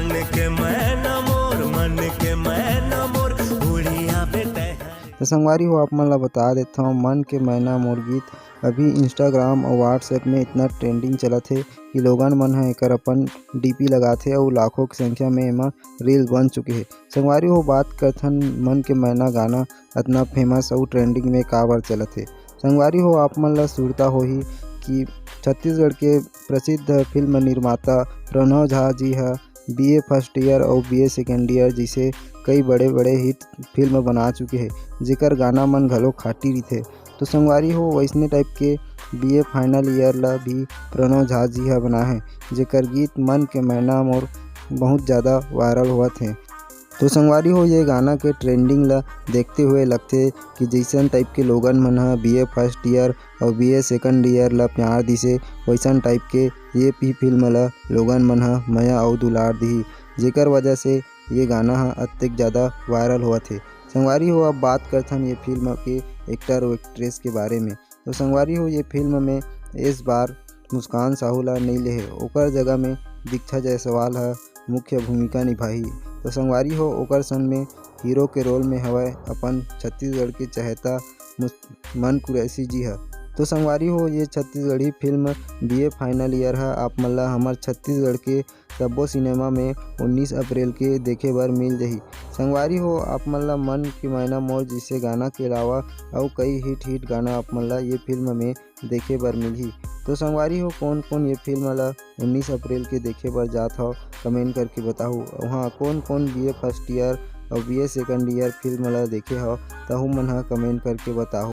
मन के मैना मोर, मन के मैना मोर उड़िया बेटे। तो संगवारी हो आप मन ला बता देता हूँ, मन के मैना मोर गीत अभी इंस्टाग्राम और व्हाट्सएप में इतना ट्रेंडिंग चलत है कि लोगन मन ह एकर अपन डीपी लगाथे और लाखों की संख्या में एमा रील बन चुके हैं। संगवारी हो बात करथन मन के मैना गाना इतना फेमस और ट्रेंडिंग में का बार चलत है। संगवारी हो आप मन ला सुरता होही कि छत्तीसगढ़ के प्रसिद्ध फिल्म निर्माता प्रणव झा जी है BA फर्स्ट ईयर और BA सेकेंड ईयर जैसे कई बड़े बड़े हिट फिल्म बना चुके हैं, जेकर गाना मन घलो खाटी रहिथे। तो संगवारी हो वैसने टाइप के BA फाइनल ईयर ला भी प्रणव झा जी हा बना है, जेकर गीत मन के मैना मोर बहुत ज़्यादा वायरल होत है। तो संगवारी हो ये गाना के ट्रेंडिंग ला देखते हुए लगते कि जैसन टाइप के लोगन मन ह BA फर्स्ट ईयर और BA सेकंड ईयर ला प्यार दिसे, वैसन टाइप के ये भी फिल्म ला लोगन मन ह मया और दुलार दिही, जेकर वजह से ये गाना ह अत्यधिक ज़्यादा वायरल होत है। संगवारी हो अब बात करथन ये फिल्म के एक्टर और एक्ट्रेस के बारे में। तो संगवारी हो ये फिल्म में इस बार मुस्कान साहू ला नहीं ले है, ओकर जगह में दीक्षा जायसवाल ह मुख्य भूमिका निभाही। तो संगवारी हो ओकर सन में हीरो के रोल में हवय अपन छत्तीसगढ़ के चहेता मन कुरैशी जी है। तो संगवारी हो ये Chhattisgarhi film BA final year है आप मन ला हमर छत्तीसगढ़ के सब्बो सिनेमा में 19 अप्रैल के देखे बर मिल जाही। संगवारी हो आप मन ला मन के मैना मोर जैसे गाना के अलावा और कई हिट गाना आप मन ला ये फिल्म में देखे बर मिलही। तो संगवारी हो कौन कौन ये फिल्म ला 19 अप्रैल के देखे बर जात हो कमेंट करके बताओ। वहाँ कौन कौन BA फर्स्ट ईयर और BA सेकंड ईयर फिल्म ला देखे हो तहु मन ह कमेंट करके बताओ।